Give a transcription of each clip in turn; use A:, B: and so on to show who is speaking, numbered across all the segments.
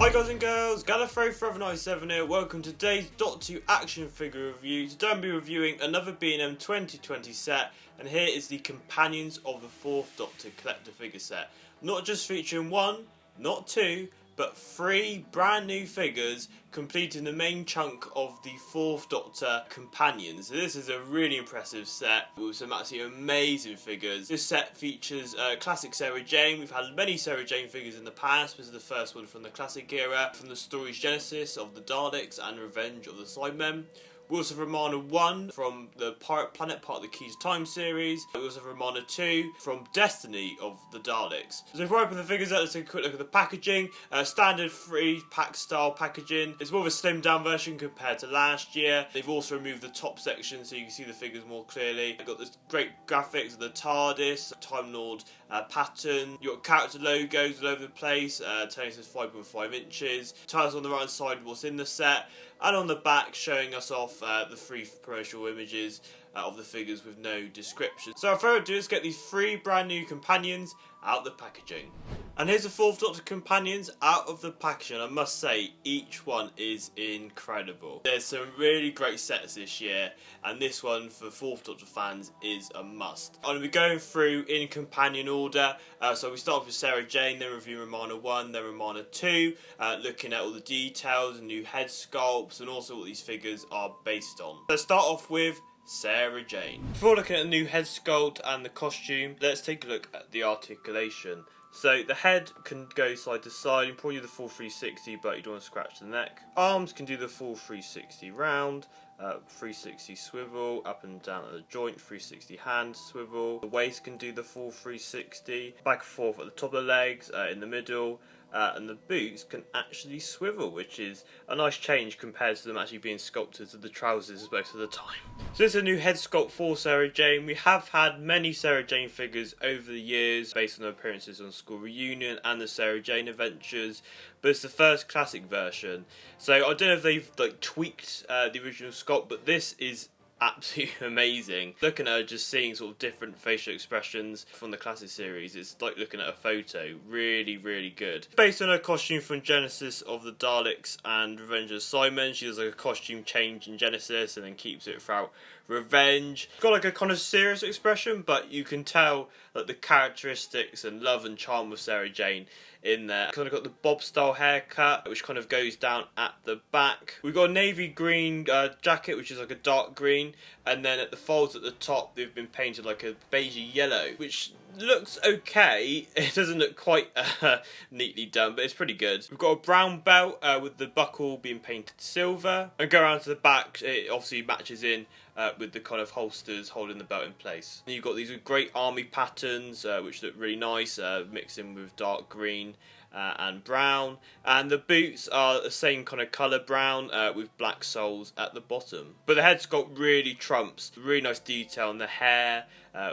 A: Hi guys and girls, Gallifrey497 here. Welcome to today's Doctor Who action figure review. Today I'll be reviewing another B&M 2020 set, and here is the Companions of the Fourth Doctor collector figure set. Not just featuring one, not two, but three brand new figures completing the main chunk of the Fourth Doctor Companions. So this is a really impressive set with some absolutely amazing figures. This set features classic Sarah Jane. We've had many Sarah Jane figures in the past. This is the first one from the classic era, from the story's Genesis of the Daleks and Revenge of the Cybermen. We also have Romana 1 from the Pirate Planet, part of the Keys Time series. We also have Romana 2 from Destiny of the Daleks. So if we open the figures up, let's take a quick look at the packaging. Standard 3-pack style packaging. It's more of a slimmed down version compared to last year. They've also removed the top section so you can see the figures more clearly. They've got this great graphics of the TARDIS, Time Lord pattern. You've got character logos all over the place. Telling us it's 5.5 inches. Titles on the right hand side what's in the set. And on the back showing us off the three promotional images of the figures with no description. So without further ado, let's get these three brand new companions out of the packaging. And here's the Fourth Doctor Companions out of the packaging. I must say, each one is incredible. There's some really great sets this year, and this one for Fourth Doctor fans is a must. I'm going to be going through in companion order. So we start off with Sarah Jane, then review Romana 1, then Romana 2, looking at all the details, new head sculpts, and also what these figures are based on. Let's start off with Sarah Jane. Before looking at the new head sculpt and the costume, let's take a look at the articulation. So the head can go side to side, you can probably do the full 360 but you don't want to scratch the neck. Arms can do the full 360 round, 360 swivel, up and down at the joint, 360 hand swivel. The waist can do the full 360, back and forth at the top of the legs, in the middle. And the boots can actually swivel, which is a nice change compared to them actually being sculpted to the trousers most of the time. So this is a new head sculpt for Sarah Jane. We have had many Sarah Jane figures over the years based on her appearances on School Reunion and the Sarah Jane Adventures, but it's the first classic version. So I don't know if they've tweaked the original sculpt, but this is absolutely amazing. Looking at her, just seeing sort of different facial expressions from the classic series, it's like looking at a photo. Really, really good. Based on her costume from Genesis of the Daleks and Revenge of the Cybermen, she does like a costume change in Genesis and then keeps it throughout Revenge. It's got like a kind of serious expression, but you can tell that the characteristics and love and charm of Sarah Jane in there. Kind of got the bob style haircut, which kind of goes down at the back. We've got a navy green jacket, which is like a dark green, and then at the folds at the top they've been painted like a beigey yellow, which looks okay. It doesn't look quite neatly done, but it's pretty good. We've got a brown belt with the buckle being painted silver, and go around to the back, it obviously matches in with the kind of holsters holding the belt in place. And you've got these great army patterns which look really nice, mixed in with dark green and brown, and the boots are the same kind of colour brown with black soles at the bottom. But the head sculpt really trumps. Really nice detail in the hair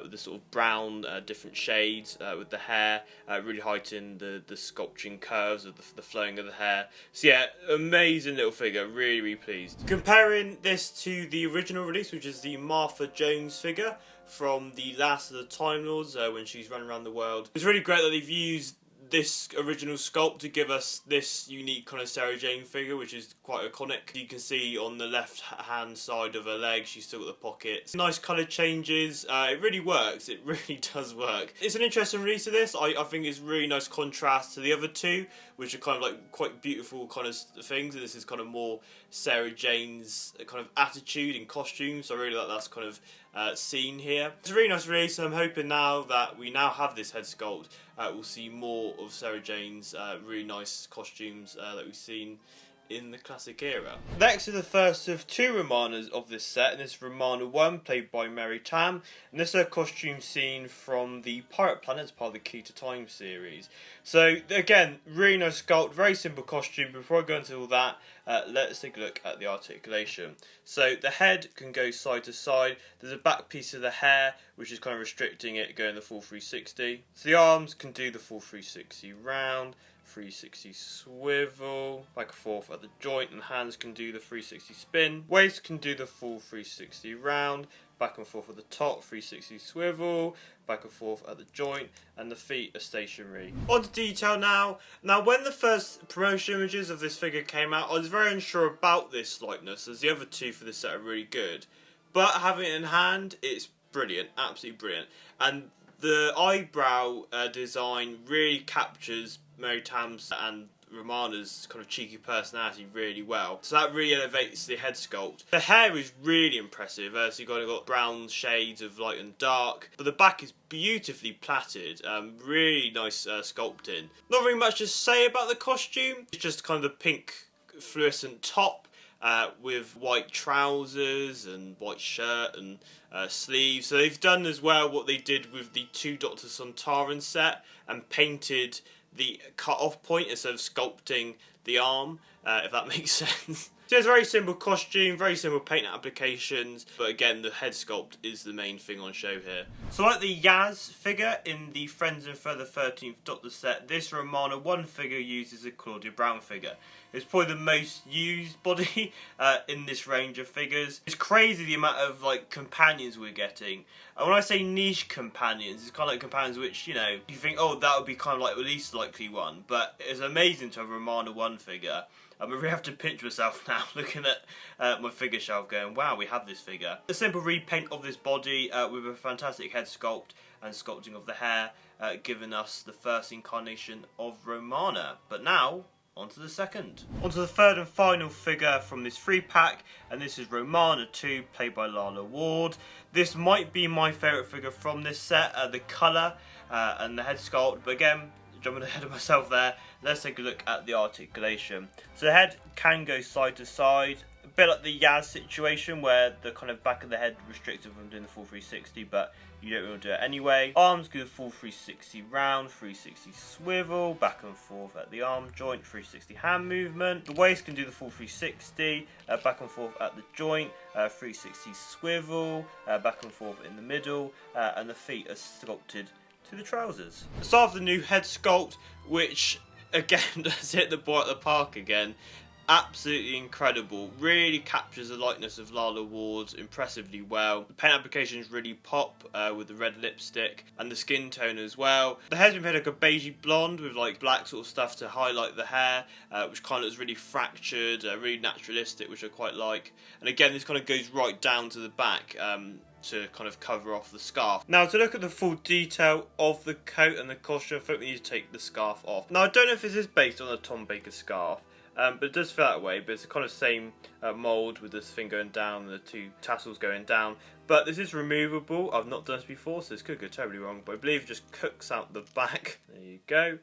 A: with the sort of brown different shades with the hair, really heighten the sculpting curves of the flowing of the hair. So yeah, amazing little figure, really, really pleased. Comparing this to the original release, which is the Martha Jones figure from the Last of the Time Lords when she's running around the world. It's really great that they've used this original sculpt to give us this unique kind of Sarah Jane figure, which is quite iconic. You can see on the left hand side of her leg she's still got the pockets. Nice colour changes. It really works. It really does work. It's an interesting release of this. I think it's really nice contrast to the other two, which are kind of like quite beautiful kind of things, and this is kind of more Sarah Jane's kind of attitude and costume, so I really like that's kind of seen here. It's a really nice release, and I'm hoping now that we now have this head sculpt, we'll see more of Sarah Jane's really nice costumes that we've seen in the classic era. Next is the first of two Romanas of this set, and this is Romana 1, played by Mary Tam, and this is her costume scene from the Pirate Planet, part of the Key to Time series. So again, really nice sculpt, very simple costume. Before I go into all that, let's take a look at the articulation. So the head can go side to side. There's a back piece of the hair which is kind of restricting it going the full 360. So the arms can do the full 360 round, 360 swivel, back and forth at the joint, and hands can do the 360 spin. Waist can do the full 360 round, back and forth at the top, 360 swivel, back and forth at the joint, and the feet are stationary. On to detail now. Now, when the first promotion images of this figure came out, I was very unsure about this likeness, as the other two for this set are really good. But having it in hand, it's brilliant, absolutely brilliant. And the eyebrow design really captures Mary Tam's and Romana's kind of cheeky personality really well. So that really elevates the head sculpt. The hair is really impressive, so you've got brown shades of light and dark, but the back is beautifully plaited. Really nice sculpting. Not really much to say about the costume. It's just kind of the pink fluorescent top with white trousers and white shirt and sleeves. So they've done as well what they did with the 2 Dr. Sontaran set and painted the cut-off point instead of sculpting the arm, if that makes sense. So it's a very simple costume, very simple paint applications, but again, the head sculpt is the main thing on show here. So like the Yaz figure in the Friends and Further 13th Doctor set, this Romana 1 figure uses a Claudia Brown figure. It's probably the most used body in this range of figures. It's crazy the amount of companions we're getting. And when I say niche companions, it's kind of like companions which, you think, oh, that would be kind of like the least likely one. But it's amazing to have a Romana 1 figure. I really have to pinch myself now looking at my figure shelf going, wow, we have this figure. A simple repaint of this body with a fantastic head sculpt and sculpting of the hair, giving us the first incarnation of Romana. But now, on to the second. On to the third and final figure from this 3-pack, and this is Romana 2, played by Lala Ward. This might be my favourite figure from this set, the colour and the head sculpt, but again, jumping ahead of myself there, let's take a look at the articulation. So the head can go side to side, a bit like the Yaz situation where the kind of back of the head restricted from doing the full 360, but you don't want to do it anyway. Arms go full 360 round, 360 swivel, back and forth at the arm joint, 360 hand movement. The waist can do the full 360, back and forth at the joint, 360 swivel, back and forth in the middle, and the feet are sculpted to the trousers. Start of the new head sculpt, which again does hit the ball at the park again. Absolutely incredible. Really captures the likeness of Lala Ward impressively well. The paint applications really pop with the red lipstick and the skin tone as well. The hair's been painted like a beigey blonde with black sort of stuff to highlight the hair, which kind of looks really fractured, really naturalistic, which I quite like. And again, this kind of goes right down to the back. To kind of cover off the scarf. Now, to look at the full detail of the coat and the costume, I think we need to take the scarf off. Now, I don't know if this is based on a Tom Baker scarf, but it does feel that way, but it's the kind of same mould with this thing going down and the 2 tassels going down. But this is removable. I've not done this before, so this could go terribly wrong, but I believe it just cooks out the back. There you go.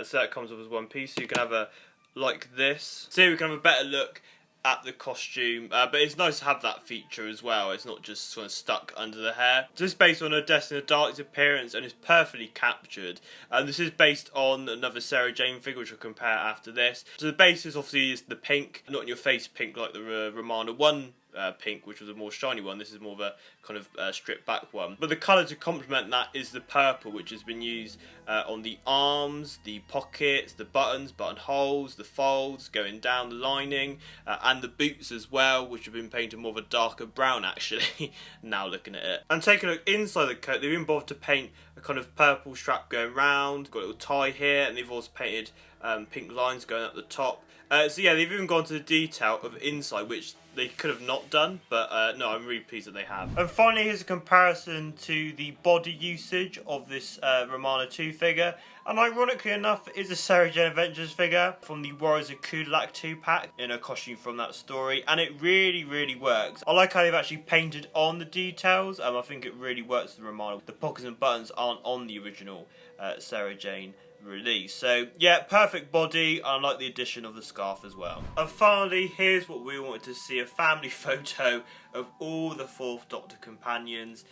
A: So that comes off as one piece, so you can have a like this. So here we can have a better look at the costume, but it's nice to have that feature as well. It's not just sort of stuck under the hair. So this is based on her Destiny of Dark's appearance and is perfectly captured. And this is based on another Sarah Jane figure, which I'll compare after this. So the basis obviously is the pink, not in your face pink like the Romana 1 pink, which was a more shiny one. This is more of a kind of stripped back one. But the colour to complement that is the purple, which has been used on the arms, the pockets, the buttons, buttonholes, the folds, going down the lining, and the boots as well, which have been painted more of a darker brown actually, now looking at it. And taking a look inside the coat, they've been bothered to paint a kind of purple strap going round, got a little tie here, and they've also painted pink lines going up the top. So yeah, they've even gone to the detail of inside, which they could have not done, but no, I'm really pleased that they have. And finally, here's a comparison to the body usage of this Romana 2 figure. And ironically enough, it is a Sarah Jane Adventures figure from the Warriors of Kulak 2-pack in a costume from that story, and it really, really works. I like how they've actually painted on the details, I think it really works with Romana. The pockets and buttons aren't on the original Sarah Jane release. So yeah, perfect body. I like the addition of the scarf as well. And finally, here's what we wanted to see, a family photo of all the 4th Doctor companions,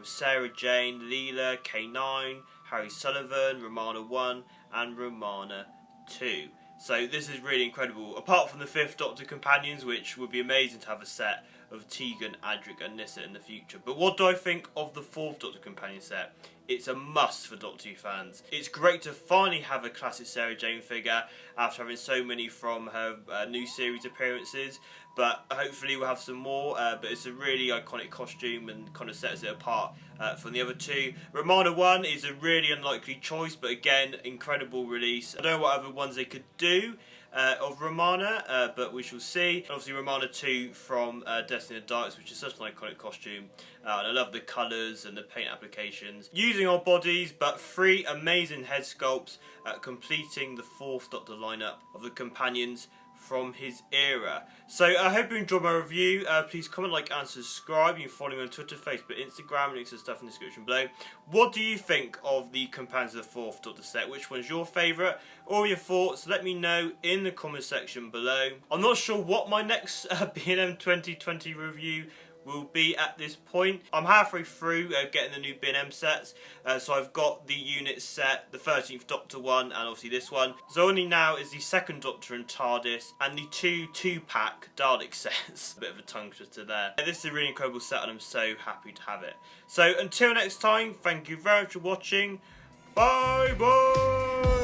A: Sarah Jane, Leela, K9, Harry Sullivan, Romana 1 and Romana 2. So this is really incredible. Apart from the 5th Doctor companions, which would be amazing to have a set of Tegan, Adric and Nyssa in the future. But what do I think of the 4th Doctor companion set? It's a must for Doctor Who fans. It's great to finally have a classic Sarah Jane figure after having so many from her new series appearances. But hopefully we'll have some more. But it's a really iconic costume and kind of sets it apart from the other two. Romana 1 is a really unlikely choice, but again, incredible release. I don't know what other ones they could do of Romana, but we shall see. And obviously Romana 2 from Destiny of the Darks, which is such an iconic costume. And I love the colours and the paint applications. Using our bodies, but 3 amazing head sculpts completing the 4th Doctor lineup of the companions from his era. So I hope you enjoyed my review. Please comment, like and subscribe. You can follow me on Twitter, Facebook, Instagram, links and stuff in the description below. What do you think of the companions of the 4th Doctor set? Which one's your favourite? Or your thoughts? Let me know in the comment section below. I'm not sure what my next B&M 2020 review will be at this point. I'm halfway through getting the new B&M sets, so I've got the unit set, the 13th Doctor one, and obviously this one. So only now is the 2nd Doctor and TARDIS, and the 2-pack Dalek sets. A bit of a tongue twister there. This is a really incredible set, and I'm so happy to have it. So until next time, thank you very much for watching. Bye bye!